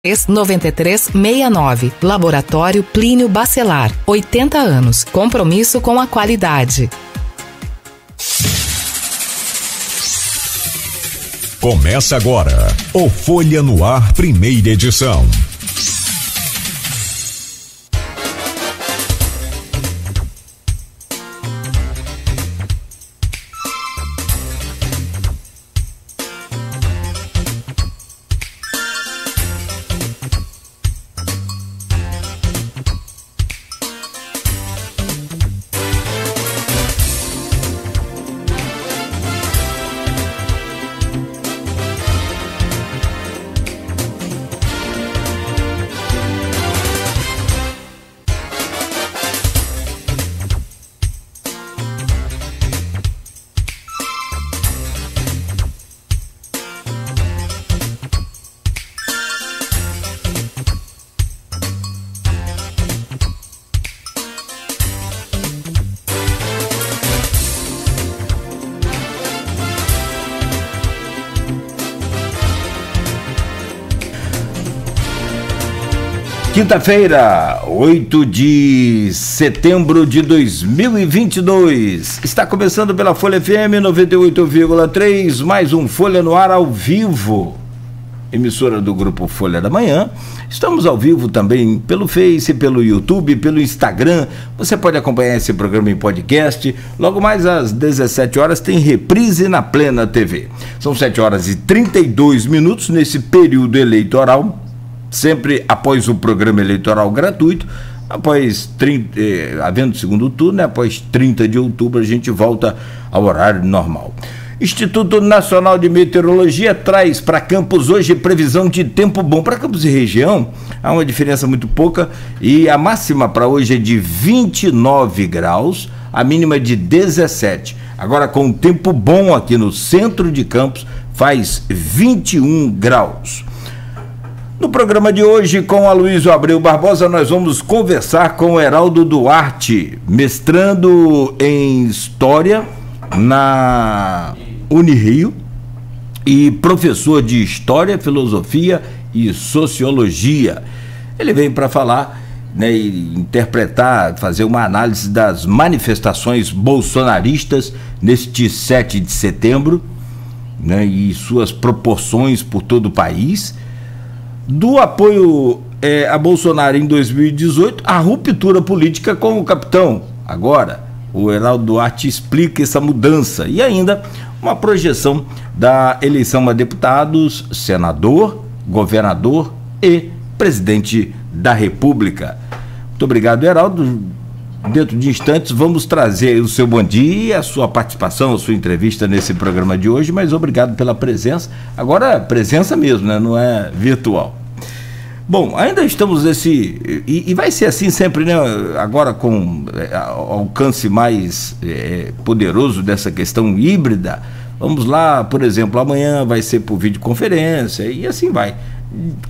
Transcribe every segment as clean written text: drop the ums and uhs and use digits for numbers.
9369. Laboratório Plínio Bacelar. 80 anos. Compromisso com a qualidade. Começa agora o Folha no Ar, primeira edição. Quinta-feira, 8 de setembro de 2022. Está começando pela Folha FM 98,3, mais um Folha no Ar ao vivo. Emissora do Grupo Folha da Manhã. Estamos ao vivo também pelo Face, pelo YouTube, pelo Instagram. Você pode acompanhar esse programa em podcast. Logo mais às 17 horas tem reprise na Plena TV. São 7 horas e 32 minutos nesse período eleitoral. Sempre após o programa eleitoral gratuito, havendo segundo turno, após 30 de outubro a gente volta ao horário normal. Instituto Nacional de Meteorologia traz para Campos hoje previsão de tempo bom. Para Campos e região há uma diferença muito pouca e a máxima para hoje é de 29 graus, a mínima de 17. Agora com tempo bom aqui no centro de Campos faz 21 graus. No programa de hoje, com Aloysio Abreu Barbosa, nós vamos conversar com o Heraldo Duarte, mestrando em História na Unirio e professor de História, Filosofia e Sociologia. Ele vem para falar, e interpretar, fazer uma análise das manifestações bolsonaristas neste 7 de setembro, e suas proporções por todo o país. Do apoio a Bolsonaro em 2018, a ruptura política com o capitão. Agora, o Heraldo Duarte explica essa mudança e ainda uma projeção da eleição a deputados, senador, governador e presidente da República. Muito obrigado, Heraldo. Dentro de instantes vamos trazer o seu bom dia, a sua participação, a sua entrevista nesse programa de hoje, mas obrigado pela presença. Agora, presença mesmo, não é virtual. Bom, ainda estamos e vai ser assim sempre, agora com alcance mais poderoso dessa questão híbrida. Vamos lá, por exemplo, amanhã vai ser por videoconferência e assim vai.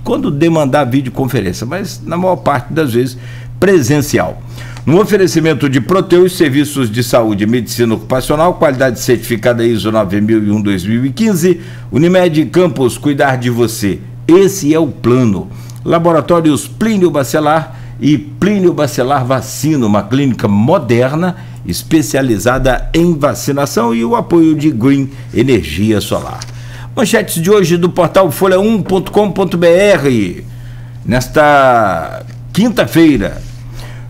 Quando demandar videoconferência, mas na maior parte das vezes presencial. No oferecimento de Proteus, serviços de saúde e medicina ocupacional, qualidade certificada ISO 9001-2015, Unimed Campos, cuidar de você. Esse é o plano. Laboratórios Plínio Bacelar e Plínio Bacelar Vacina, uma clínica moderna especializada em vacinação e o apoio de Green Energia Solar. Manchetes de hoje do portal folha1.com.br. Nesta quinta-feira,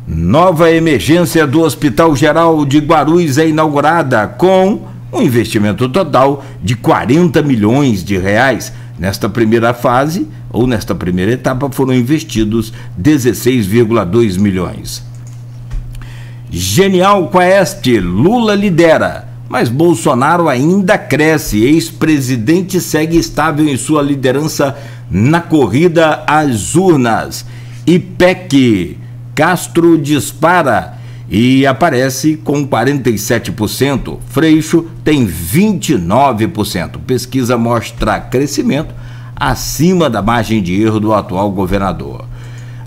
nova emergência do Hospital Geral de Guarulhos é inaugurada com um investimento total de 40 milhões de reais. Nesta primeira fase, ou nesta primeira etapa, foram investidos 16,2 milhões. Genial Quest, Lula lidera, mas Bolsonaro ainda cresce. Ex-presidente segue estável em sua liderança na corrida às urnas. IPEC, Castro dispara e aparece com 47%. Freixo tem 29%. Pesquisa mostra crescimento acima da margem de erro do atual governador.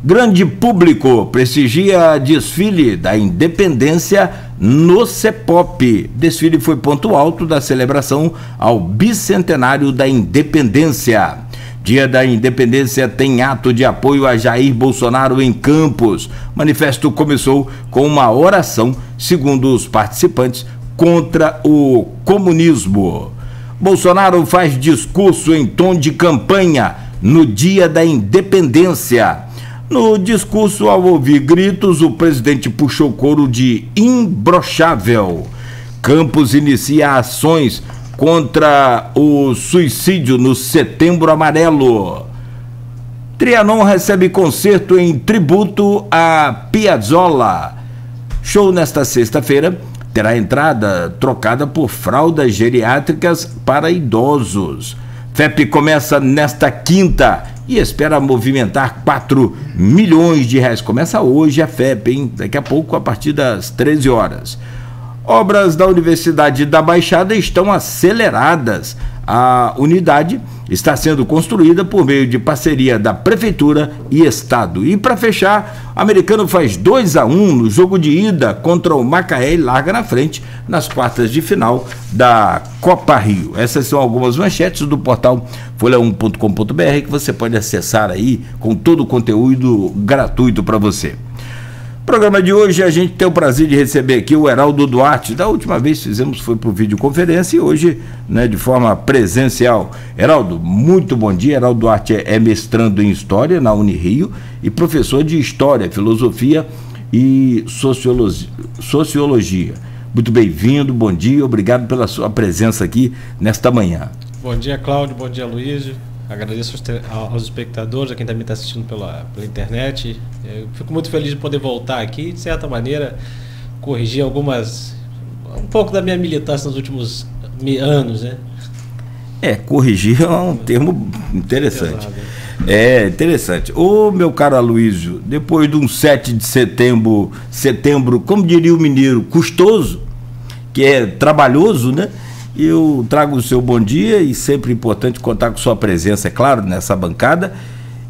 Grande público prestigia desfile da independência no CEPOP. Desfile foi ponto alto da celebração ao bicentenário da independência. Dia da Independência tem ato de apoio a Jair Bolsonaro em Campos. O manifesto começou com uma oração, segundo os participantes, contra o comunismo. Bolsonaro faz discurso em tom de campanha no Dia da Independência. No discurso, ao ouvir gritos, o presidente puxou coro de imbrochável. Campos inicia ações contra o suicídio no Setembro Amarelo. Trianon recebe concerto em tributo a Piazzolla. Show nesta sexta-feira terá entrada trocada por fraldas geriátricas para idosos. FEP começa nesta quinta e espera movimentar 4 milhões de reais. Começa hoje a FEP, hein? Daqui a pouco, a partir das 13 horas. Obras da Universidade da Baixada estão aceleradas. A unidade está sendo construída por meio de parceria da Prefeitura e Estado. E para fechar, o Americano faz 2-1 no jogo de ida contra o Macaé e larga na frente nas quartas de final da Copa Rio. Essas são algumas manchetes do portal folha1.com.br que você pode acessar aí com todo o conteúdo gratuito para você. Programa de hoje, a gente tem o prazer de receber aqui o Heraldo Duarte. Da última vez fizemos foi por videoconferência e hoje, né, de forma presencial. Heraldo, muito bom dia. Heraldo Duarte é mestrando em História na Unirio e professor de História, Filosofia e Sociologia. Muito bem-vindo, bom dia, obrigado pela sua presença aqui nesta manhã. Bom dia, Cláudio, bom dia, Luísio. Agradeço aos espectadores, a quem também está assistindo pela internet. Eu fico muito feliz de poder voltar aqui, de certa maneira, corrigir um pouco da minha militância nos últimos anos, né? Corrigir é um termo interessante. É interessante. Ô, meu caro Aloysio, depois de um 7 de setembro, como diria o mineiro, custoso, que é trabalhoso, né? Eu trago o seu bom dia e sempre importante contar com sua presença, é claro, nessa bancada.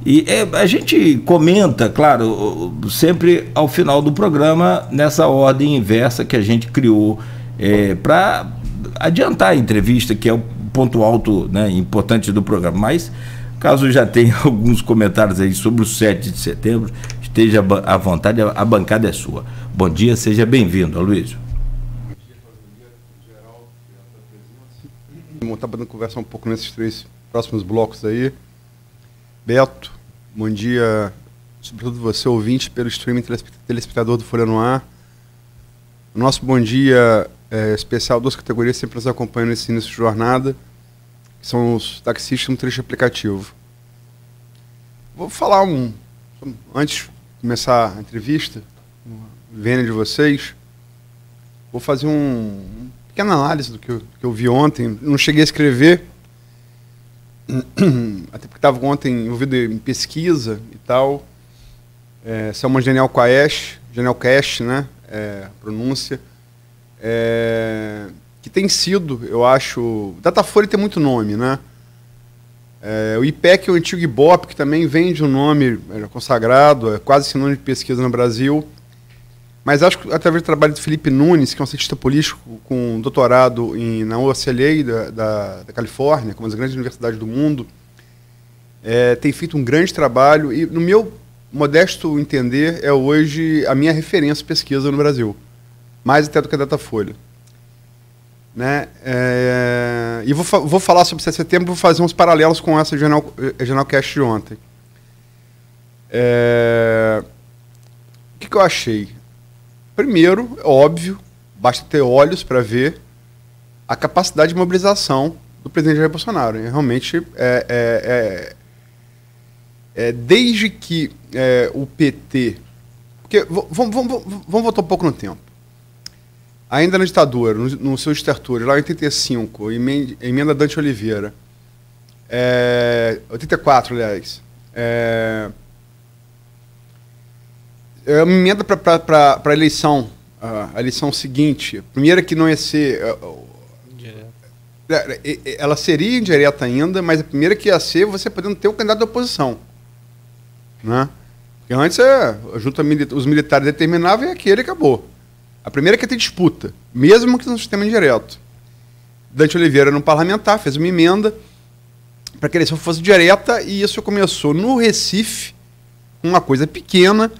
E a gente comenta, claro, sempre ao final do programa, nessa ordem inversa que a gente criou para adiantar a entrevista, que é o ponto alto, né, importante do programa. Mas, caso já tenha alguns comentários aí sobre o 7 de setembro, esteja à vontade, a bancada é sua. Bom dia, seja bem-vindo, Aloysio. Vamos estar podendo conversar um pouco nesses 3 próximos blocos aí. Beto, bom dia, sobretudo você, ouvinte, pelo streaming, telespectador do Folha no Ar. O nosso bom dia especial, 2 categorias sempre nos acompanham nesse início de jornada, que são os taxistas no trecho aplicativo. Vou falar antes de começar a entrevista, vendo de vocês, vou fazer pequena análise do que eu vi ontem. Não cheguei a escrever, até porque estava ontem envolvido em pesquisa e tal. Essa é uma Genelcast, né? Pronúncia. Que tem sido, eu acho... Datafolha tem muito nome, né? O IPEC é o antigo Ibope, que também vem de um nome consagrado, é quase sinônimo de pesquisa no Brasil. Mas acho que através do trabalho do Felipe Nunes, que é um cientista político com doutorado na UCLA da Califórnia, como as grandes universidades do mundo, tem feito um grande trabalho e, no meu modesto entender, é hoje a minha referência pesquisa no Brasil, mais até do que a Datafolha. Né? E vou falar sobre 7 de setembro, vou fazer uns paralelos com essa Genelcast de ontem. O que eu achei? Primeiro, é óbvio, basta ter olhos para ver a capacidade de mobilização do presidente Jair Bolsonaro. E realmente, desde que o PT... Porque, vamos voltar um pouco no tempo. Ainda na ditadura, no seu estertúrio, lá em 85, emenda Dante Oliveira, 84, aliás, uma emenda para a eleição, a eleição seguinte. A primeira que não ia ser... ela seria indireta ainda, mas a primeira que ia ser você podendo ter o candidato da oposição. Né? Porque antes os militares determinavam e aquele acabou. A primeira que ia ter disputa, mesmo que no sistema indireto. Dante Oliveira, no parlamentar, fez uma emenda para que a eleição fosse direta, e isso começou no Recife, uma coisa pequena,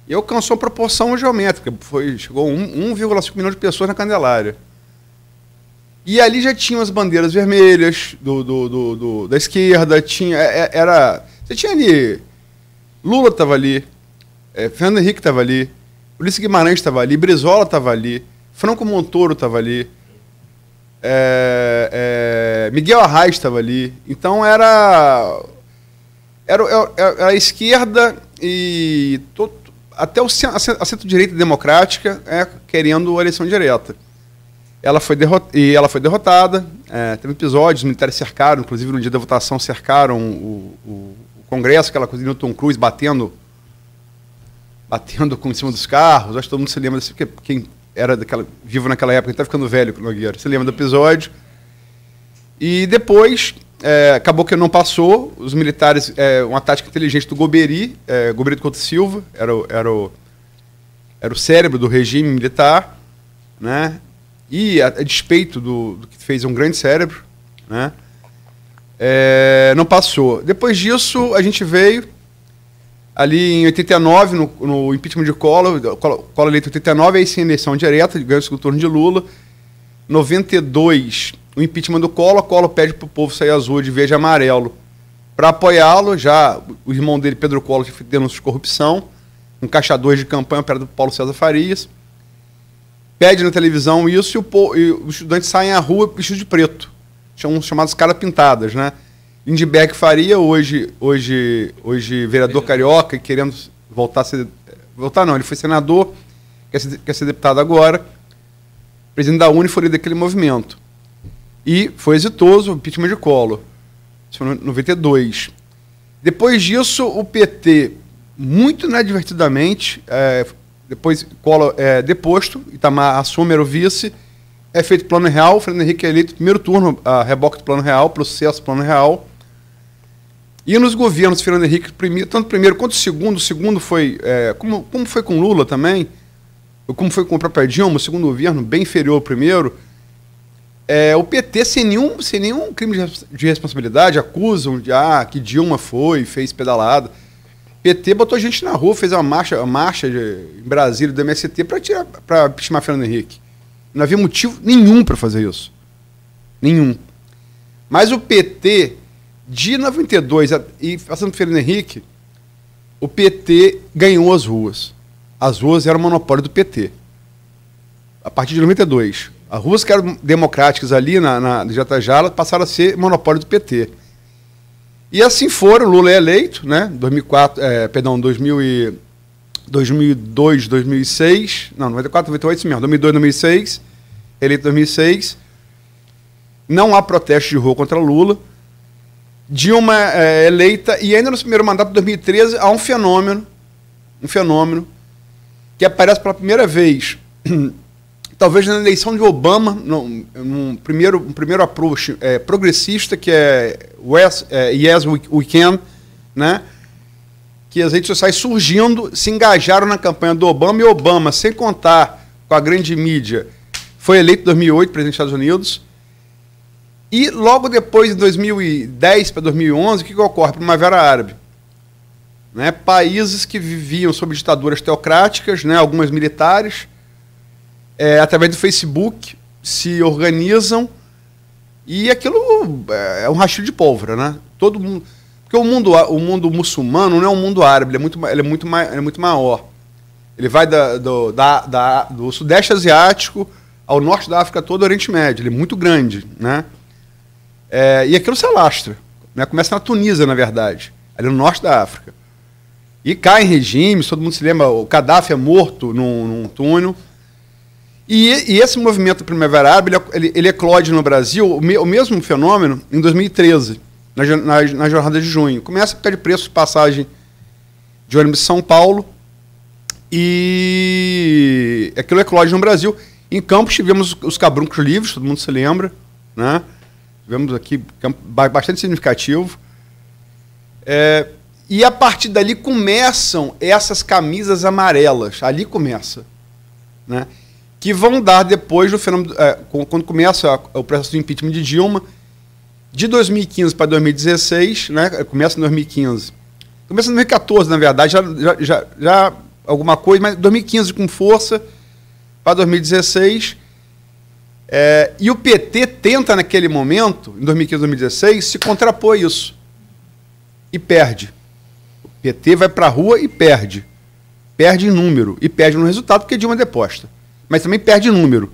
e alcançou uma proporção geométrica, chegou a 1,5 milhão de pessoas na Candelária. E ali já tinham as bandeiras vermelhas da esquerda, você tinha ali, Lula estava ali, Fernando Henrique estava ali, Ulisses Guimarães estava ali, Brizola estava ali, Franco Montoro estava ali, Miguel Arraes estava ali. Então era a esquerda e até a centro-direita democrática querendo a eleição direta. Ela foi derrotada, teve episódios, os militares cercaram, inclusive no dia da votação cercaram o Congresso, aquela coisa de Newton Cruz batendo em cima dos carros. Acho que todo mundo se lembra disso, porque quem era vivo naquela época, ele está ficando velho, Nogueira, se lembra do episódio. E depois, acabou que não passou, os militares, uma tática inteligente do Goberi do Couto Silva, era o cérebro do regime militar, né? E a despeito do que fez um grande cérebro, né? Não passou. Depois disso, a gente veio ali em 89, no impeachment de Collor eleito em 89, aí sem eleição direta, ganhou o segundo turno de Lula. 92, o impeachment do Collor pede para o povo sair azul de verde e amarelo para apoiá-lo. Já o irmão dele, Pedro Collor, que denúncia de corrupção, um caixa 2 de campanha perto do Paulo César Farias. Pede na televisão isso e os estudantes saem à rua vestidos de preto. São chamados caras pintadas, né? Lindbergh Faria, hoje vereador carioca, querendo voltar a ser... Voltar não, ele foi senador, quer ser deputado agora. Presidente da UNE foi líder daquele movimento. E foi exitoso o impeachment de Collor. Isso foi em 92. Depois disso, o PT, muito inadvertidamente, depois Collor é deposto, Itamar assume, era o vice, é feito Plano Real, Fernando Henrique é eleito primeiro turno, a reboque do Plano Real, processo do Plano Real. E nos governos Fernando Henrique, tanto o primeiro quanto o segundo foi, como foi com Lula também, como foi com o próprio Dilma, o segundo governo, bem inferior ao primeiro, o PT, sem nenhum crime de responsabilidade, acusam que Dilma fez pedalada. O PT botou gente na rua, fez uma marcha em Brasília do MST para impeachment Fernando Henrique. Não havia motivo nenhum para fazer isso. Nenhum. Mas o PT, de 92 e passando por Fernando Henrique, o PT ganhou as ruas. As ruas eram monopólio do PT. A partir de 92. As ruas que eram democráticas ali na Jatajala passaram a ser monopólio do PT. E assim foram, Lula é eleito, né? 2002, 2006, não, 94, 98, isso mesmo, 2002, 2006, eleito em 2006. Não há protesto de rua contra Lula. Dilma eleita, e ainda no primeiro mandato de 2013 há um fenômeno que aparece pela primeira vez, talvez na eleição de Obama, num primeiro approach progressista, que é Yes We Can, né? Que as redes sociais surgindo se engajaram na campanha do Obama, e Obama, sem contar com a grande mídia, foi eleito em 2008, presidente dos Estados Unidos. E logo depois, em 2010 para 2011, o que ocorre? Primavera Árabe. Né? Países que viviam sob ditaduras teocráticas, né? Algumas militares, através do Facebook, se organizam, e aquilo é um rastilho de pólvora, né? Todo mundo... Porque o mundo muçulmano não é um mundo árabe, ele é muito maior. Ele vai do Sudeste Asiático ao Norte da África, todo o Oriente Médio. Ele é muito grande, né? E aquilo se alastra, né? Começa na Tunísia, na verdade, ali no Norte da África. E cai em regimes, todo mundo se lembra, o Gaddafi é morto num túnel. E esse movimento Primavera Árabe, ele eclode no Brasil, o mesmo fenômeno, em 2013. Na jornada de junho. Começa a ficar de preço de passagem de ônibus de São Paulo, e aquilo eclode no Brasil. Em Campos tivemos os cabruncos livres, todo mundo se lembra, né? Tivemos aqui bastante significativo. E a partir dali começam essas camisas amarelas, ali começa, né? Que vão dar depois do fenômeno, quando começa o processo de impeachment de Dilma, De 2015 para 2016, né? Começa em 2015. Começa em 2014, na verdade, já alguma coisa, mas 2015 com força para 2016. E o PT tenta, naquele momento, em 2015, 2016, se contrapor a isso. E perde. O PT vai para a rua e perde. Perde em número. E perde no resultado, porque Dilma é deposta. Mas também perde em número.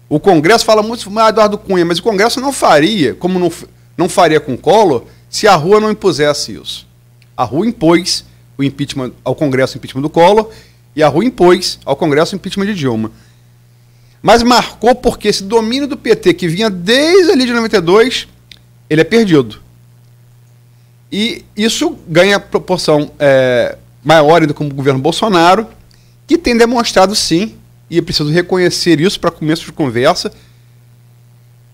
O Congresso fala muito sobre Eduardo Cunha, mas o Congresso não faria, como não faria com Collor, se a rua não impusesse isso. A rua impôs o impeachment ao Congresso, o impeachment do Collor, e a rua impôs ao Congresso o impeachment de Dilma. Mas marcou porque esse domínio do PT, que vinha desde ali de 92, ele é perdido. E isso ganha proporção maior ainda com o governo Bolsonaro, que tem demonstrado, sim, e eu preciso reconhecer isso para começo de conversa,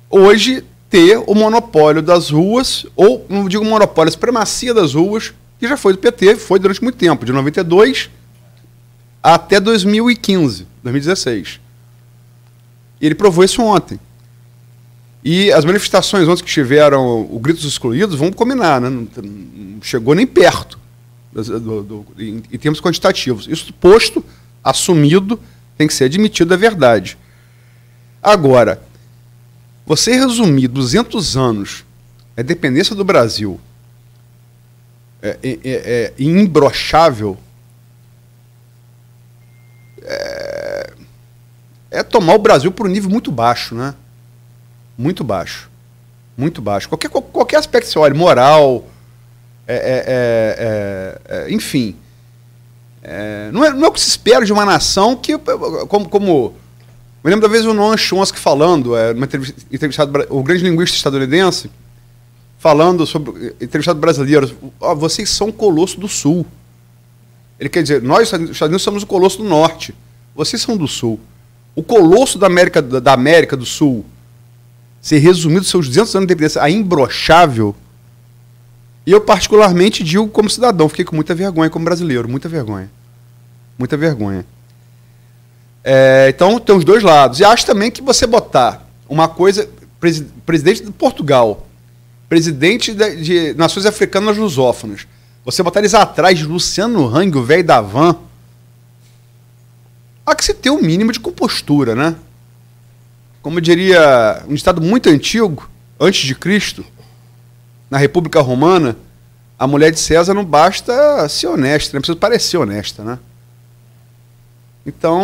hoje ter o monopólio das ruas, ou, não digo monopólio, a supremacia das ruas, que já foi do PT, foi durante muito tempo, de 92 até 2015, 2016. E ele provou isso ontem. E as manifestações ontem que tiveram o Grito dos Excluídos, vamos combinar, né? Não chegou nem perto em termos quantitativos. Isso posto, assumido, tem que ser admitido, é verdade. Agora, você resumir 200 anos a dependência do Brasil imbrochável é tomar o Brasil para um nível muito baixo, né? Muito baixo. Muito baixo. Qualquer aspecto que você olhe, moral, enfim. Não é o que se espera de uma nação que, como me lembro da vez o Noam Chomsky falando, numa entrevistado, o grande linguista estadunidense, falando sobre entrevistado brasileiro, vocês são o Colosso do Sul. Ele quer dizer, nós, Estados Unidos, somos o Colosso do Norte. Vocês são do Sul. O Colosso da América do Sul, ser resumido seus 200 anos de independência, a imbrochável, e eu particularmente digo como cidadão, fiquei com muita vergonha como brasileiro, muita vergonha. Muita vergonha. Então, tem os dois lados. E acho também que você botar uma coisa, presidente de Portugal, presidente de nações africanas lusófonas, você botar eles atrás de Luciano Hang, o velho da van, há que se ter um mínimo de compostura, né? Como diria um ditado muito antigo, antes de Cristo, na República Romana, a mulher de César não basta ser honesta, não precisa parecer honesta, né? Então,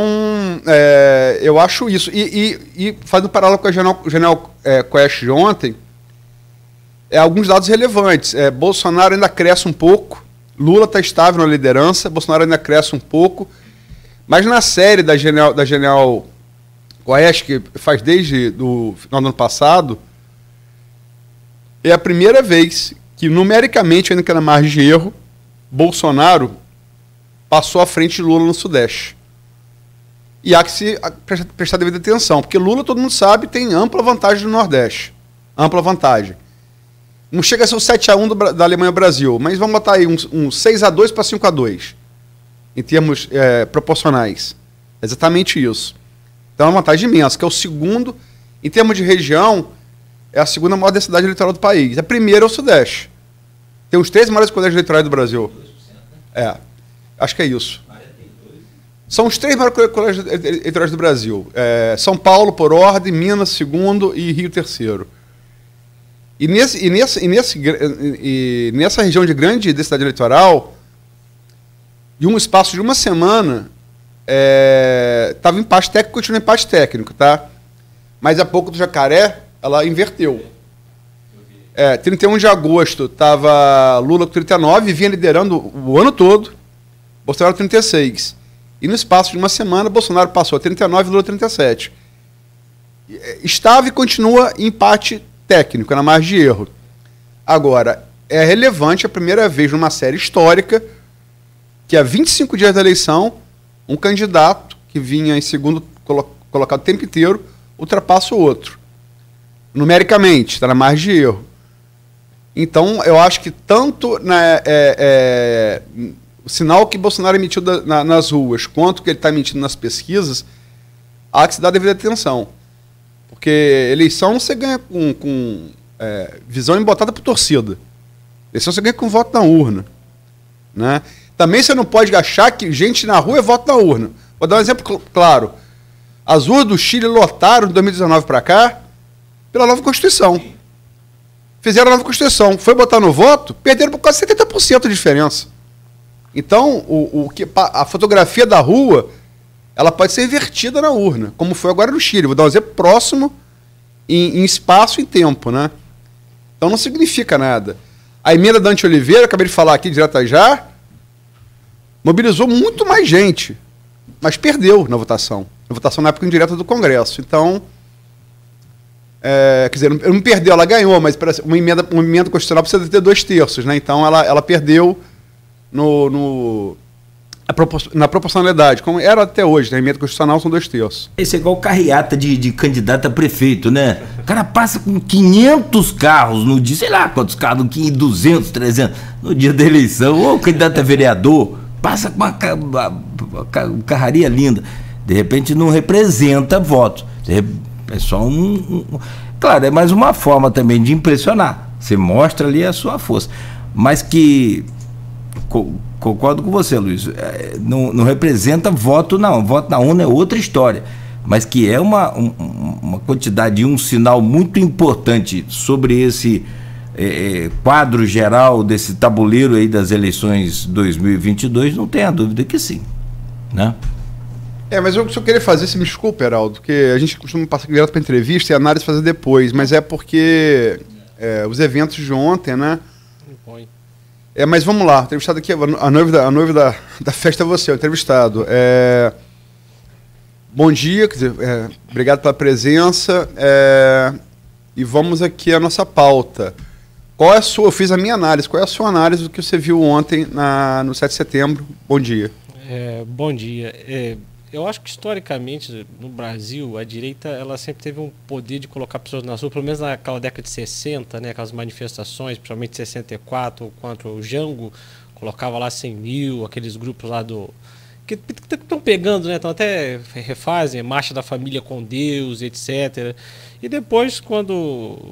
eu acho isso. E fazendo paralelo com a General Quest de ontem, alguns dados relevantes. Bolsonaro ainda cresce um pouco, Lula está estável na liderança, Bolsonaro ainda cresce um pouco, mas na série da General Quest, que faz desde o final do ano passado, é a primeira vez que, numericamente, ainda que na margem de erro, Bolsonaro passou à frente de Lula no Sudeste. E há que se prestar devida atenção, porque Lula, todo mundo sabe, tem ampla vantagem no Nordeste. Ampla vantagem. Não chega a ser o 7-1 da Alemanha ao Brasil, mas vamos botar aí um 6-2 para 5-2, em termos proporcionais. É exatamente isso. Então é uma vantagem imensa, que é o segundo, em termos de região, é a segunda maior densidade eleitoral do país. A primeira é o Sudeste. Tem os 3 maiores colégios eleitorais do Brasil. Acho que é isso. São os 3 maiores colégios eleitorais do Brasil. São Paulo, por ordem, Minas, segundo, e Rio, terceiro. E nessa região de grande densidade eleitoral, em um espaço de uma semana, estava empate técnico, continua empate técnico, tá? Mas há pouco do Jacaré, ela inverteu. 31 de agosto estava Lula com 39, vinha liderando o ano todo, Bolsonaro 36. E no espaço de uma semana, Bolsonaro passou a 39 e Lula 37. Estava e continua em empate técnico, na margem de erro. Agora, é relevante a primeira vez numa série histórica que, há 25 dias da eleição, um candidato que vinha em segundo colocado o tempo inteiro ultrapassa o outro. Numericamente, está na margem de erro. Então, eu acho que tanto o sinal que Bolsonaro emitiu nas ruas, quanto que ele está emitindo nas pesquisas, há que se dar devida atenção. Porque eleição você ganha com visão embotada por torcida. Esse você ganha com voto na urna. Né? Também você não pode achar que gente na rua é voto na urna. Vou dar um exemplo claro. As ruas do Chile lotaram de 2019 para cá pela nova Constituição. Fizeram a nova Constituição. Foi botar no voto, perderam por quase 70% de diferença. Então, a fotografia da rua, ela pode ser invertida na urna, como foi agora no Chile. Vou dar um exemplo próximo em espaço e em tempo. Né? Então não significa nada. A emenda da Dante Oliveira, acabei de falar aqui direto já, mobilizou muito mais gente, mas perdeu na votação. Na votação na época indireta do Congresso. Então, quer dizer, não perdeu, ela ganhou, mas uma emenda constitucional precisa ter 2/3, né? Então ela perdeu na proporcionalidade, como era até hoje, né? A emenda constitucional são 2/3. Esse é igual carreata de candidato a prefeito, né? O cara passa com 500 carros no dia, sei lá quantos carros, 200, 300, no dia da eleição, ou candidato a vereador, passa com uma carraria linda. De repente não representa votos. É só claro, é mais uma forma também de impressionar. Você mostra ali a sua força. Mas que... Concordo com você, Luiz. Não representa voto, não. Voto na urna é outra história. Mas que é uma quantidade e um sinal muito importante sobre esse quadro geral desse tabuleiro aí das eleições 2022, não tenha dúvida que sim. Né? Mas eu só queria fazer, se me desculpe, Heraldo, porque a gente costuma passar direto para entrevista e a análise fazer depois, mas é porque os eventos de ontem, né? Mas vamos lá, entrevistado aqui, a noiva da festa é você, o entrevistado. Bom dia, quer dizer, obrigado pela presença, e vamos aqui à nossa pauta. Eu fiz a minha análise, qual é a sua análise do que você viu ontem no 7 de setembro? Bom dia. Bom dia. Eu acho que historicamente no Brasil a direita ela sempre teve um poder de colocar pessoas nas ruas, pelo menos naquela década de 60, né, aquelas manifestações, principalmente 64, contra o Jango, colocava lá 100 mil, aqueles grupos lá que estão pegando, né, estão até refazem, Marcha da Família com Deus, etc. E depois,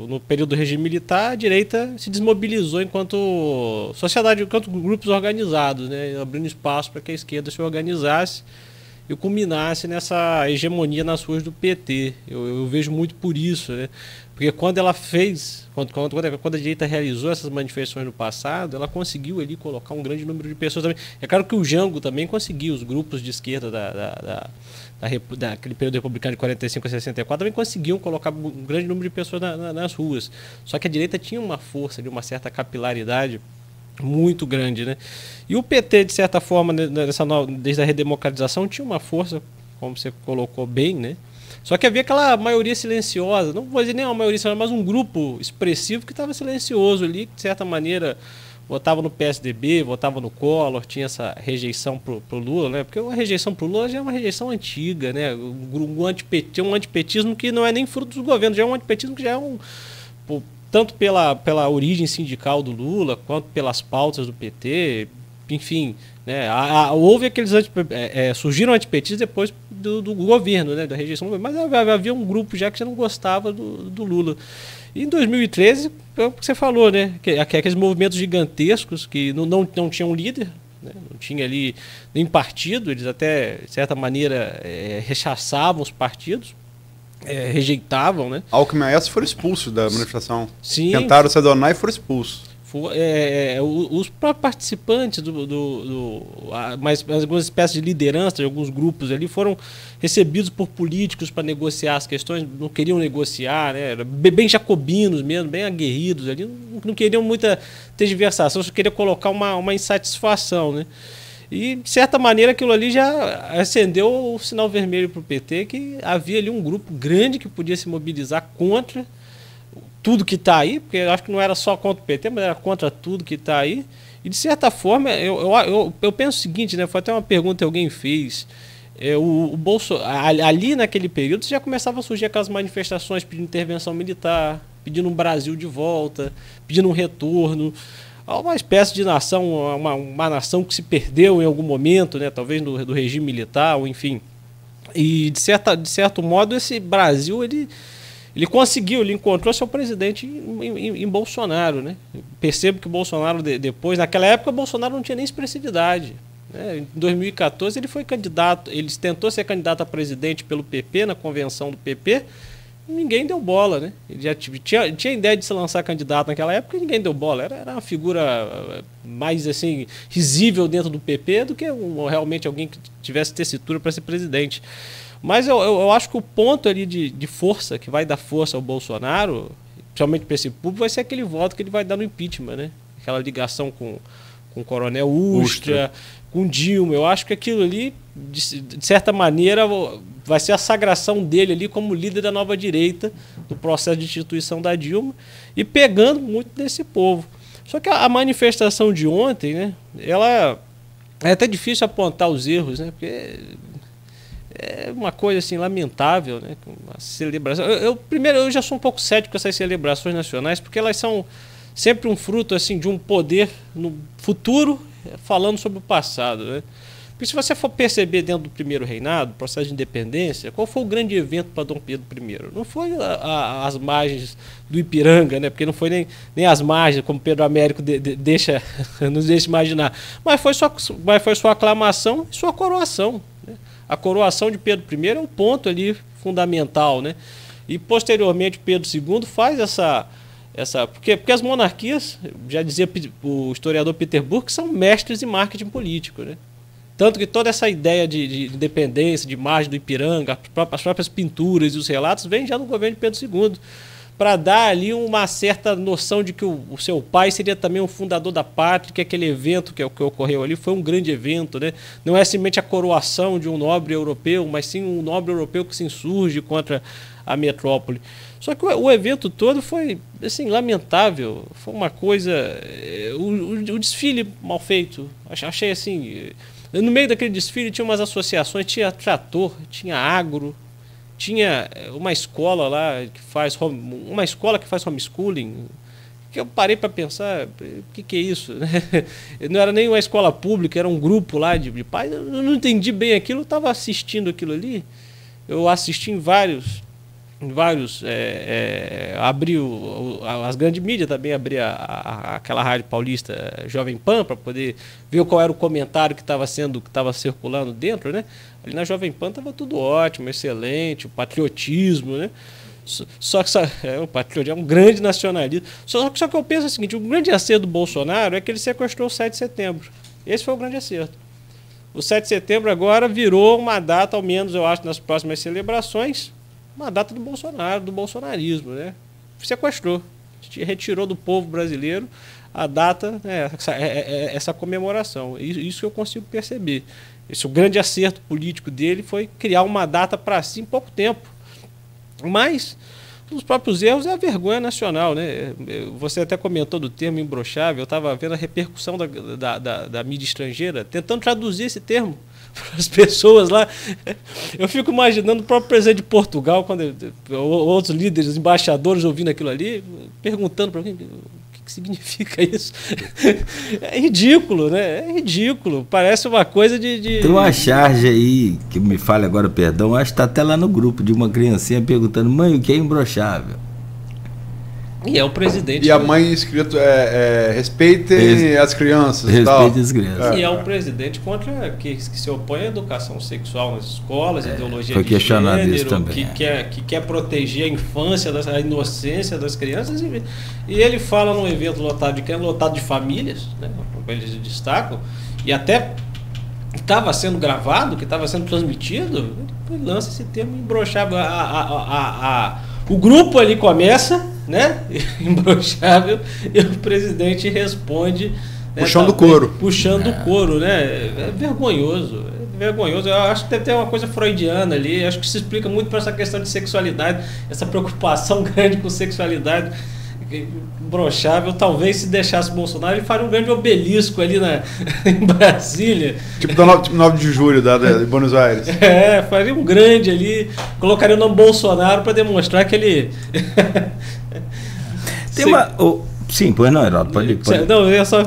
no período do regime militar, a direita se desmobilizou enquanto sociedade, enquanto grupos organizados, né, abrindo espaço para que a esquerda se organizasse e culminasse nessa hegemonia nas ruas do PT. Eu vejo muito por isso, né? Porque quando ela fez, quando a direita realizou essas manifestações no passado, ela conseguiu ali colocar um grande número de pessoas também. É claro que o Jango também conseguiu, os grupos de esquerda daquele período republicano de 45 a 64 também conseguiam colocar um grande número de pessoas nas ruas. Só que a direita tinha uma força, uma certa capilaridade muito grande, né? E o PT, de certa forma, desde a redemocratização, tinha uma força, como você colocou bem, né? Só que havia aquela maioria silenciosa, não vou dizer nem uma maioria silenciosa, mas um grupo expressivo que estava silencioso ali, que de certa maneira votava no PSDB, votava no Collor, tinha essa rejeição pro Lula, né? Porque a rejeição pro Lula já é uma rejeição antiga, né? Um antipetismo que não é nem fruto dos governos, já é um antipetismo que já é tanto pela origem sindical do Lula, quanto pelas pautas do PT, enfim, né? Houve aqueles surgiram antipetistas depois do governo, né? Da rejeição, mas havia um grupo já que já não gostava do Lula. E em 2013, é o que você falou, né? Aqueles movimentos gigantescos que não tinham líder, né? Não tinha ali nem partido, eles até, de certa maneira, rechaçavam os partidos. Rejeitavam, né? Alckmin e Aécio foram expulsos da manifestação. Sim. Tentaram se adonar e foram expulsos. Os próprios participantes mas algumas espécies de liderança de alguns grupos ali foram recebidos por políticos para negociar as questões, não queriam negociar, né? Bem jacobinos mesmo, bem aguerridos ali, não queriam muita tergiversação, só queriam colocar uma insatisfação, né? E, de certa maneira, aquilo ali já acendeu o sinal vermelho para o PT, que havia ali um grupo grande que podia se mobilizar contra tudo que está aí, porque eu acho que não era só contra o PT, mas era contra tudo que está aí. E, de certa forma, eu penso o seguinte, né? Foi até uma pergunta que alguém fez. Ali, naquele período, já começava a surgir aquelas manifestações pedindo intervenção militar, pedindo um Brasil de volta, pedindo um retorno. Uma espécie de nação, uma nação que se perdeu em algum momento, né, talvez do regime militar, ou enfim. E, de certo modo, esse Brasil, ele ele conseguiu, ele encontrou seu presidente em Bolsonaro, né? Percebo que o Bolsonaro depois, naquela época, o Bolsonaro não tinha nem expressividade. Em 2014 ele foi candidato, ele tentou ser candidato a presidente pelo PP, na convenção do PP, e ninguém deu bola, né? Ele já tinha ideia de se lançar candidato naquela época e ninguém deu bola. Era uma figura mais assim risível dentro do PP do que realmente alguém que tivesse tessitura para ser presidente. Mas eu acho que o ponto ali de força, que vai dar força ao Bolsonaro, principalmente para esse público, vai ser aquele voto que ele vai dar no impeachment, né? Aquela ligação com o Coronel Ustra, com Dilma. Eu acho que aquilo ali, de certa maneira, vai ser a sagração dele ali como líder da nova direita, do processo de instituição da Dilma, e pegando muito desse povo. Só que a manifestação de ontem, né, ela é até difícil apontar os erros, né, porque é uma coisa assim lamentável, né, uma celebração. Primeiro, eu já sou um pouco cético com essas celebrações nacionais, porque elas são sempre um fruto assim de um poder no futuro falando sobre o passado, né? Porque se você for perceber dentro do primeiro reinado, processo de independência, qual foi o grande evento para Dom Pedro I? Não foi as margens do Ipiranga, né? Porque não foi nem as margens, como Pedro Américo nos deixa imaginar, mas foi sua aclamação e sua coroação, né? A coroação de Pedro I é um ponto ali fundamental, né? E posteriormente Pedro II faz porque as monarquias, já dizia o historiador Peter Burke, são mestres em marketing político, né? Tanto que toda essa ideia de independência, de margem do Ipiranga, as próprias pinturas e os relatos vêm já no governo de Pedro II, para dar ali uma certa noção de que o seu pai seria também um fundador da pátria, que aquele evento que ocorreu ali foi um grande evento, né? Não é simplesmente a coroação de um nobre europeu, mas sim um nobre europeu que se insurge contra a metrópole. Só que o evento todo foi assim, lamentável, foi uma coisa... O desfile mal feito, achei assim... No meio daquele desfile tinha umas associações, tinha trator, tinha agro, tinha uma escola lá que faz homeschooling, que eu parei para pensar, o que é isso? Não era nem uma escola pública, era um grupo lá de pais, eu não entendi bem aquilo, eu estava assistindo aquilo ali, eu assisti em vários abri as grandes mídias, também abri aquela rádio paulista Jovem Pan para poder ver qual era o comentário que estava circulando dentro, né? Ali na Jovem Pan estava tudo ótimo, excelente, o patriotismo, né? Só que o patriotismo é um grande nacionalismo. Só que eu penso o seguinte, o grande acerto do Bolsonaro é que ele sequestrou o 7 de setembro. Esse foi o grande acerto. O 7 de setembro agora virou uma data, ao menos eu acho, nas próximas celebrações, uma data do Bolsonaro, do bolsonarismo, né? Sequestrou, retirou do povo brasileiro a data, né, essa comemoração. Isso que eu consigo perceber. O grande acerto político dele foi criar uma data para si em pouco tempo. Mas os próprios erros é a vergonha nacional, né? Você até comentou do termo imbrochável, eu estava vendo a repercussão da mídia estrangeira, tentando traduzir esse termo para as pessoas lá. Eu fico imaginando o próprio presidente de Portugal, quando outros líderes, os embaixadores ouvindo aquilo ali, perguntando para alguém o que significa isso. É ridículo, né? É ridículo. Parece uma coisa de... Tem uma charge aí, que me fale agora, perdão, acho que está até lá no grupo, de uma criancinha perguntando, mãe, o que é imbrochável? E é o presidente. E a mãe escrito respeitem as crianças. Respeitem as crianças. E é o presidente que se opõe à educação sexual nas escolas, ideologia foi de questionado gênero, isso também, que quer proteger a infância, a inocência das crianças. E ele fala num evento lotado de famílias, né, como eles destacam, e até estava sendo gravado, que estava sendo transmitido, ele lança esse termo imbrochável. O grupo ali começa, né, imbrochável, e o presidente responde, né, puxando o couro. Puxando o couro, né? É vergonhoso. Eu acho que deve ter uma coisa freudiana ali. Acho que se explica muito para essa questão de sexualidade, essa preocupação grande com sexualidade. Imbrochável, talvez se deixasse o Bolsonaro, ele faria um grande obelisco ali em Brasília. Tipo 9 de julho de Buenos Aires. Faria um grande ali, colocaria o nome Bolsonaro para demonstrar que ele... Tem sim, pois não, Heraldo, pode. Não, eu só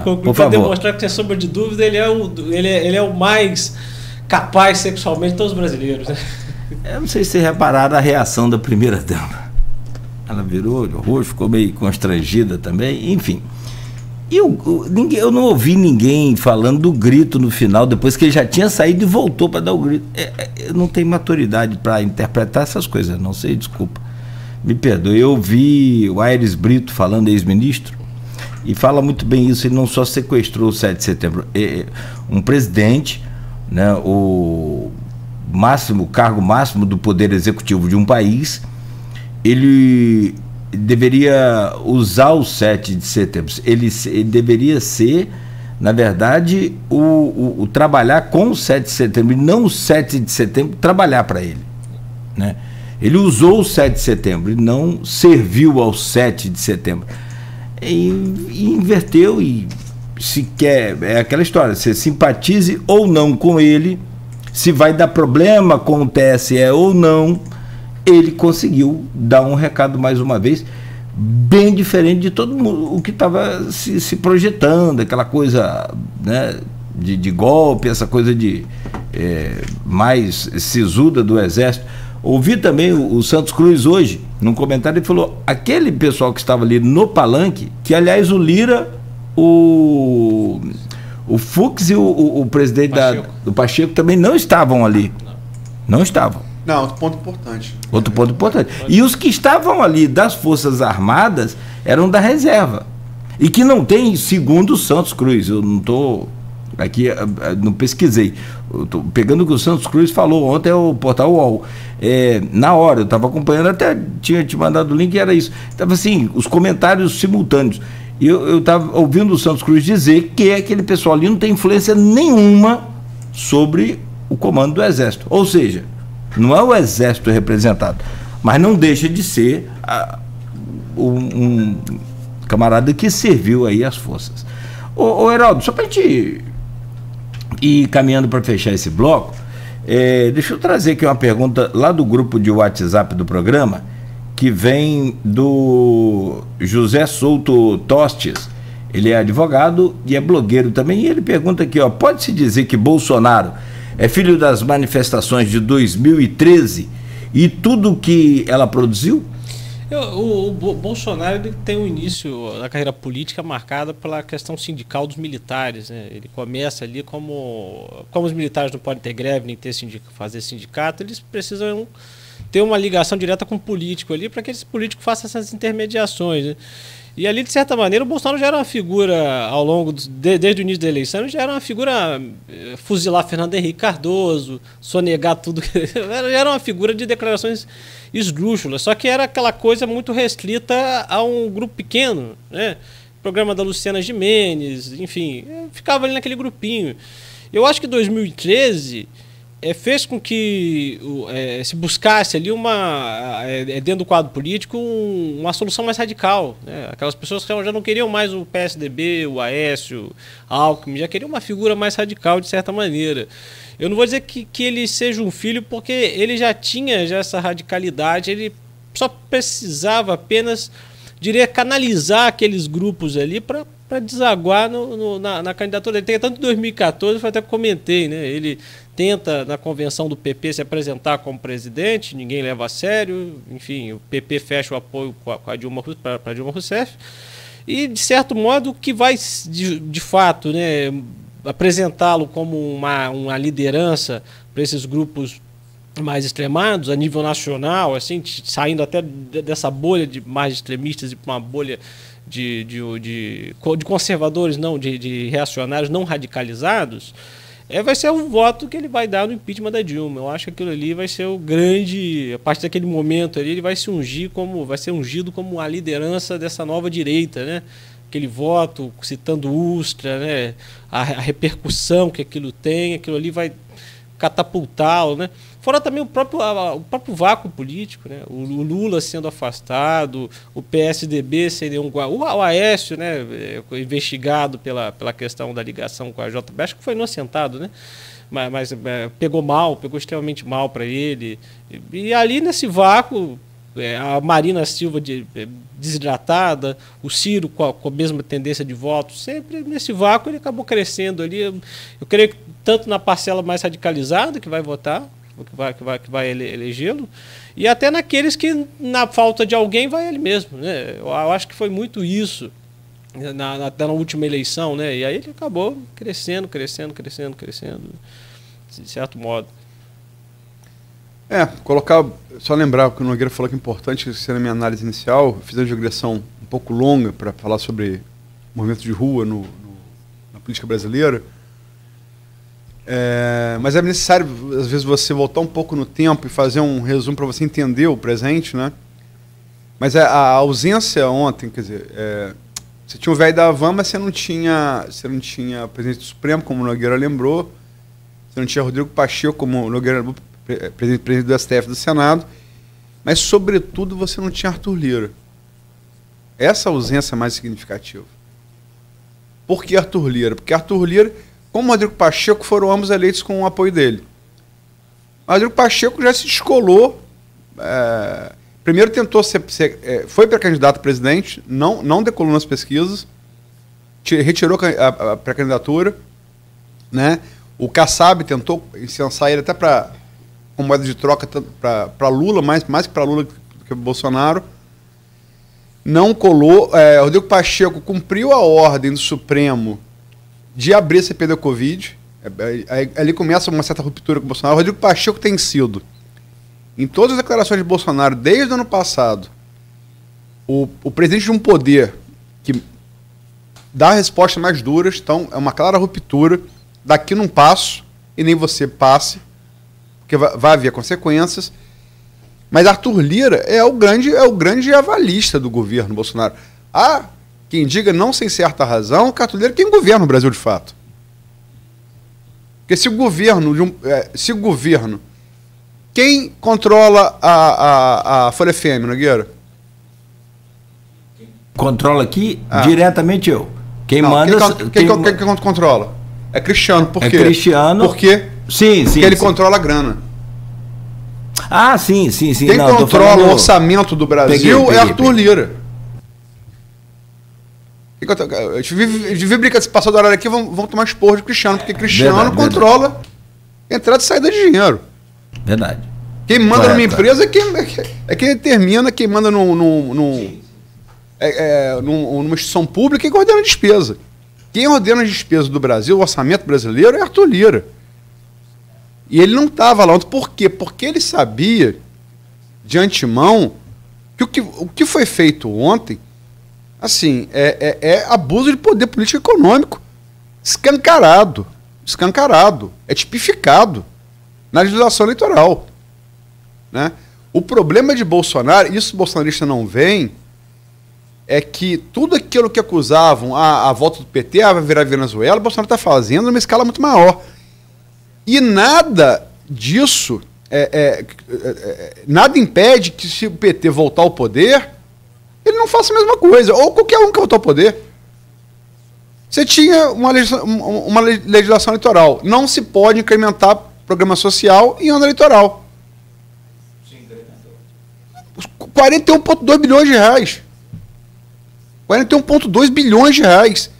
concluir para demonstrar que, sem sombra de dúvida, ele é o mais capaz sexualmente de todos os brasileiros, né? Eu não sei se repararam a reação da primeira-dama. Ela virou olho roxo, ficou meio constrangida também, enfim. E eu não ouvi ninguém falando do grito no final, depois que ele já tinha saído e voltou para dar o grito. Eu não tenho maturidade para interpretar essas coisas, não sei, desculpa. Me perdoe. Eu vi o Aires Brito falando, ex-ministro, e fala muito bem isso. Ele não só sequestrou o 7 de setembro. Um presidente, né, o cargo máximo do poder executivo de um país, ele deveria usar o 7 de setembro. Ele deveria ser, na verdade, o trabalhar com o 7 de setembro, e não o 7 de setembro trabalhar para ele, né? Ele usou o 7 de setembro e não serviu ao 7 de setembro. E inverteu, e se quer, é aquela história, você simpatize ou não com ele, se vai dar problema com o TSE ou não, ele conseguiu dar um recado mais uma vez, bem diferente de todo mundo, o que estava se projetando, aquela coisa, né, de golpe, essa coisa de mais sisuda do Exército. Ouvi também o Santos Cruz hoje, num comentário, ele falou, aquele pessoal que estava ali no palanque, que aliás o Lira, o Fux e o presidente do Pacheco também não estavam ali. Não estavam. Não, outro ponto importante. Outro ponto importante. E os que estavam ali das Forças Armadas eram da reserva. E que não tem, segundo o Santos Cruz, eu não estou aqui, não pesquisei, eu estou pegando o que o Santos Cruz falou ontem, é o portal UOL. Na hora, eu estava acompanhando, até tinha te mandado o link, e era isso. Estava assim, os comentários simultâneos. E eu estava ouvindo o Santos Cruz dizer que aquele pessoal ali não tem influência nenhuma sobre o comando do Exército. Ou seja, não é o Exército representado, mas não deixa de ser um camarada que serviu aí as forças. Ô Heraldo, só para a gente ir caminhando para fechar esse bloco, deixa eu trazer aqui uma pergunta lá do grupo de WhatsApp do programa, que vem do José Souto Tostes. Ele é advogado e é blogueiro também, e ele pergunta aqui, ó, pode-se dizer que Bolsonaro é filho das manifestações de 2013 e tudo que ela produziu? O Bolsonaro, ele tem um início da carreira política marcada pela questão sindical dos militares, né? Ele começa ali como os militares não podem ter greve nem fazer sindicato, eles precisam ter uma ligação direta com o político ali, para que esse político faça essas intermediações, né? E ali, de certa maneira, o Bolsonaro já era uma figura, ao longo, desde o início da eleição, já era uma figura fuzilar Fernando Henrique Cardoso, sonegar tudo, já era uma figura de declarações esdrúxulas, só que era aquela coisa muito restrita a um grupo pequeno, né? Programa da Luciana Gimenez, enfim, ficava ali naquele grupinho. Eu acho que 2013... fez com que se buscasse ali dentro do quadro político uma solução mais radical, né? Aquelas pessoas que já não queriam mais o PSDB, o Aécio, Alckmin, já queriam uma figura mais radical de certa maneira. Eu não vou dizer que ele seja um filho, porque ele já tinha essa radicalidade, ele só precisava apenas, diria, canalizar aqueles grupos ali para desaguar na candidatura dele. Tanto em 2014, eu até comentei, né? Ele tenta, na convenção do PP, se apresentar como presidente, ninguém leva a sério, enfim, o PP fecha o apoio para Dilma Rousseff, e, de certo modo, que vai, de fato, né, apresentá-lo como uma liderança para esses grupos mais extremados, a nível nacional, assim, saindo até dessa bolha de mais extremistas e para uma bolha de conservadores, não, de reacionários não radicalizados, vai ser o voto que ele vai dar no impeachment da Dilma. Eu acho que aquilo ali vai ser o grande... A partir daquele momento ali, ele vai ser ungido como a liderança dessa nova direita, né? Aquele voto, citando Ustra, né? A repercussão que aquilo tem, aquilo ali vai catapultá-lo, né? Fora também o próprio vácuo político, né? O Lula sendo afastado, o PSDB seria o Aécio, né? Investigado pela questão da ligação com a JB, acho que foi inocentado, né? Mas pegou extremamente mal para ele. E ali nesse vácuo, a Marina Silva desidratada, o Ciro com a mesma tendência de voto, sempre nesse vácuo ele acabou crescendo ali. Eu creio que tanto na parcela mais radicalizada que vai votar, que vai elegê-lo, e até naqueles que, na falta de alguém, vai ele mesmo, né? Eu acho que foi muito isso na última eleição, né? E aí ele acabou crescendo, de certo modo. Só lembrar que o Nogueira falou que é importante, isso na minha análise inicial, eu fiz uma digressão um pouco longa para falar sobre movimento de rua na política brasileira. Mas é necessário, às vezes, você voltar um pouco no tempo e fazer um resumo para você entender o presente, né? Mas a ausência ontem, quer dizer, você tinha o velho da Havan, mas você não tinha o presidente do Supremo, como o Nogueira lembrou, você não tinha Rodrigo Pacheco, como o Nogueira lembrou, presidente do STF do Senado, mas, sobretudo, você não tinha Arthur Lira. Essa ausência é mais significativa. Por que Arthur Lira? Porque Arthur Lira, como Rodrigo Pacheco, foram ambos eleitos com o apoio dele. O Rodrigo Pacheco já se descolou. Primeiro tentou foi pré-candidato a presidente, não decolou nas pesquisas, retirou a pré-candidatura, né? O Kassab tentou incensar ele até com moeda de troca para Lula, mais que para Lula do que para Bolsonaro. Não colou. Rodrigo Pacheco cumpriu a ordem do Supremo de abrir a CPI da Covid. Ali começa uma certa ruptura com o Bolsonaro. O Rodrigo Pacheco tem sido, em todas as declarações de Bolsonaro, desde o ano passado, o presidente de um poder que dá respostas mais duras. Então, é uma clara ruptura. Daqui não passo, e nem você passe, porque vai haver consequências. Mas Arthur Lira é o grande avalista do governo Bolsonaro. Há quem diga, não sem certa razão, que Arthur Lira é quem governa o Brasil de fato. Porque se o governo, quem controla a Folha FM, Nogueira? Controla aqui diretamente eu. Quem controla? É Cristiano. Por quê? Cristiano. Por quê? Sim. Porque ele controla a grana. Sim. Quem controla o orçamento do Brasil é Arthur Lira. A gente vive brincando, se passar do horário aqui, vão tomar esporro de Cristiano, porque Cristiano controla a entrada e saída de dinheiro. Verdade. Quem manda numa empresa é quem determina, quem manda numa instituição pública e quem ordena a despesa. Quem ordena as despesas do Brasil, o orçamento brasileiro, é Arthur Lira. E ele não estava lá ontem. Por quê? Porque ele sabia, de antemão, que o que foi feito ontem, assim, é abuso de poder político e econômico. Escancarado. É tipificado na legislação eleitoral. Né? O problema de Bolsonaro, isso o bolsonarista não vem, é que tudo aquilo que acusavam a volta do PT, vai virar Venezuela, o Bolsonaro está fazendo numa escala muito maior. E nada disso, nada impede que, se o PT voltar ao poder, ele não faça a mesma coisa, ou qualquer um que voltar ao poder. Você tinha uma legislação eleitoral. Não se pode incrementar programa social em ano eleitoral. 41,2 bilhões de reais. 41,2 bilhões de reais.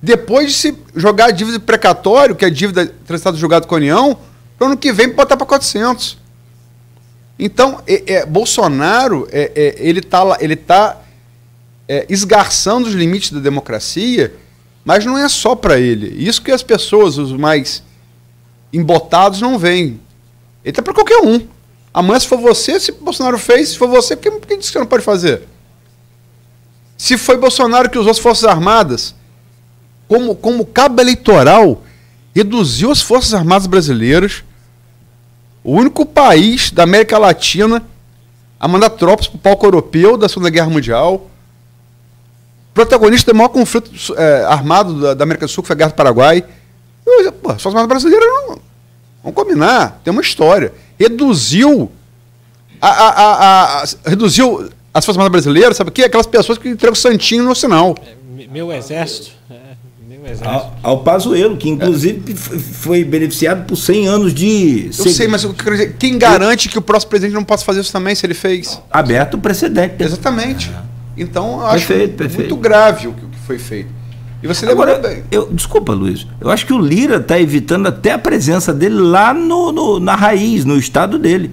Depois de se jogar a dívida precatório, que é a dívida transitada julgado com a União, para o ano que vem botar para 400. Então, Bolsonaro, ele está esgarçando os limites da democracia, mas não é só para ele. Isso que as pessoas, os mais embotados, não veem. Ele está para qualquer um. Amanhã, se for você, se Bolsonaro fez, se for você, quem disse que você não pode fazer? Se foi Bolsonaro que usou as Forças Armadas como cabo eleitoral, reduziu as Forças Armadas brasileiras, o único país da América Latina a mandar tropas para o palco europeu da Segunda Guerra Mundial, protagonista do maior conflito armado da América do Sul, que foi a Guerra do Paraguai. As Forças Armadas brasileiras não. Vamos combinar, tem uma história. Reduziu as Forças Armadas brasileiras, sabe o quê? Aquelas pessoas que entregam santinho no sinal. Meu exército. Ao Pazuello, que inclusive foi beneficiado por 100 anos de... Eu sei, mas eu quero dizer, quem garante que o próximo presidente não possa fazer isso também, se ele fez? Aberto o precedente. Exatamente. Então, eu acho muito grave o que foi feito. E você Agora, lembra bem. Desculpa, Luiz, eu acho que o Lira está evitando até a presença dele lá na raiz, no estado dele,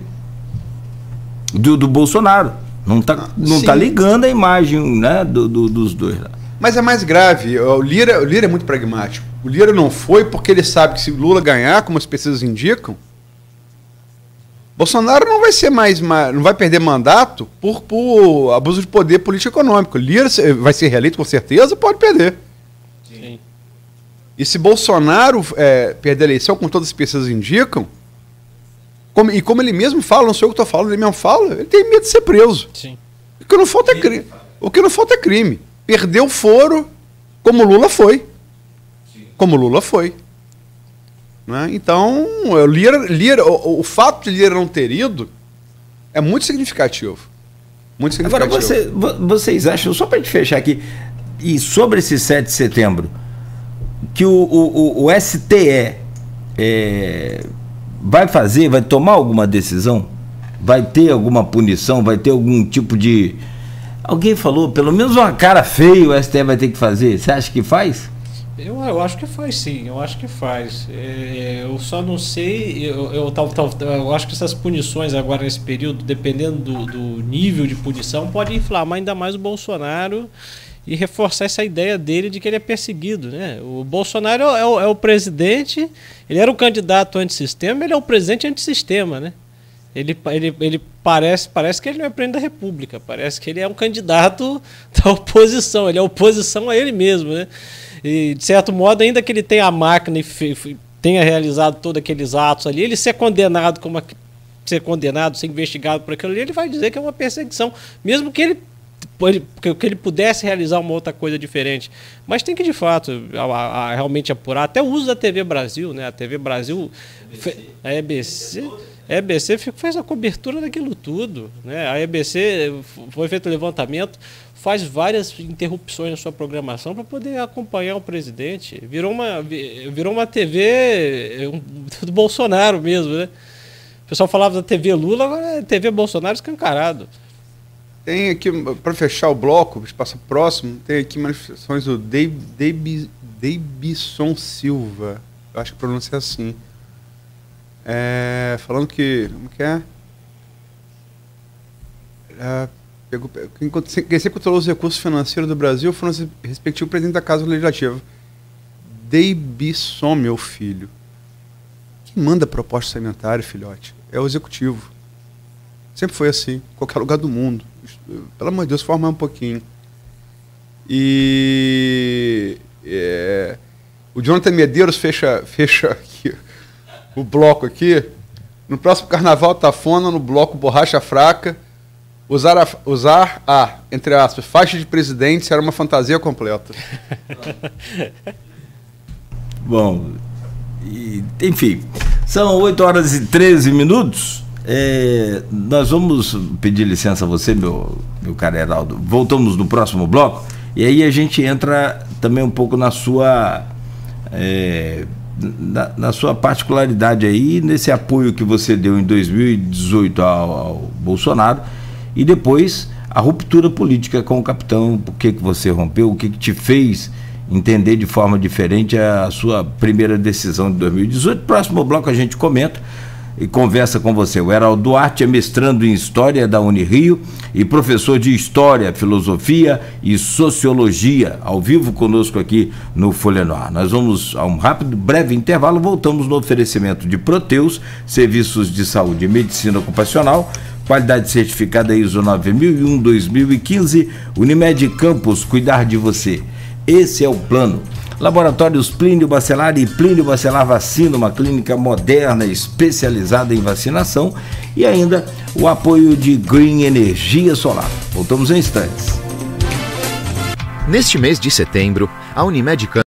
do Bolsonaro. Não tá ligando a imagem, né, dos dois lá. Mas é mais grave, o Lira é muito pragmático. O Lira não foi porque ele sabe que se Lula ganhar, como as pesquisas indicam, Bolsonaro não vai ser não vai perder mandato por abuso de poder político-econômico. Lira vai ser reeleito com certeza, pode perder. Sim. E se Bolsonaro perder a eleição, como todas as pesquisas indicam, como ele mesmo fala, não sei o que eu estou falando, ele mesmo fala, ele tem medo de ser preso. Sim. O que não falta é crime. O que não falta é crime. Perdeu o foro, como Lula foi. Como Lula foi. Né? Então, o fato de Lira não ter ido é muito significativo. Muito significativo. Agora, vocês acham, só para te fechar aqui, e sobre esse 7 de setembro, que o STE vai tomar alguma decisão? Vai ter alguma punição? Vai ter algum tipo de... Alguém falou, pelo menos uma cara feia o STE vai ter que fazer. Você acha que faz? Eu acho que faz, sim. Eu acho que faz. Eu só não sei. Eu acho que essas punições agora nesse período, dependendo do nível de punição, pode inflamar ainda mais o Bolsonaro e reforçar essa ideia dele de que ele é perseguido, né? O Bolsonaro é o presidente. Ele era o candidato antissistema, ele é o presidente antissistema, né? Ele parece que ele não é presidente da República, parece que ele é um candidato da oposição, ele é oposição a ele mesmo, né? E, de certo modo, ainda que ele tenha a máquina e tenha realizado todos aqueles atos ali, ele ser condenado, ser investigado por aquilo ali, ele vai dizer que é uma perseguição, mesmo que ele pudesse realizar uma outra coisa diferente. Mas tem que, de fato, realmente apurar até o uso da TV Brasil, né? A TV Brasil, a EBC fez a cobertura daquilo tudo, né? A EBC foi feito o levantamento, faz várias interrupções na sua programação para poder acompanhar o presidente. Virou uma TV do Bolsonaro mesmo, né? O pessoal falava da TV Lula, agora é TV Bolsonaro escancarado. Tem aqui, para fechar o bloco, a gente passa próximo, tem aqui manifestações do Davidson Silva, eu acho que pronuncia assim. Falando que... Como que é? Quem sempre controlou os recursos financeiros do Brasil foi o respectivo presidente da Casa Legislativa. Davidson, meu filho. Quem manda proposta sanitária, filhote? É o executivo. Sempre foi assim, em qualquer lugar do mundo. Pelo amor de Deus, forma um pouquinho. E... o Jonathan Medeiros fecha aqui o bloco aqui. No próximo Carnaval Tafona, no bloco Borracha Fraca, usar a, entre aspas, faixa de presidente será uma fantasia completa. Bom, enfim, são 8 horas e 13 minutos. Nós vamos pedir licença a você, meu caro Heraldo. Voltamos no próximo bloco e aí a gente entra também um pouco na sua na sua particularidade aí, nesse apoio que você deu em 2018 ao Bolsonaro e depois a ruptura política com o capitão. Por que você rompeu? O que te fez entender de forma diferente a sua primeira decisão de 2018? Próximo bloco a gente comenta e conversa com você. O Heraldo Duarte é mestrando em História da Unirio e professor de História, Filosofia e Sociologia, ao vivo conosco aqui no Folha no Ar. Nós vamos a um breve intervalo, voltamos no oferecimento de Proteus, serviços de saúde e medicina ocupacional, qualidade certificada ISO 9001-2015, Unimed Campos, cuidar de você. Esse é o plano. Laboratórios Plínio Bacelar e Plínio Bacelar Vacina, uma clínica moderna especializada em vacinação, e ainda o apoio de Green Energia Solar. Voltamos em instantes. Neste mês de setembro, a Unimed Campos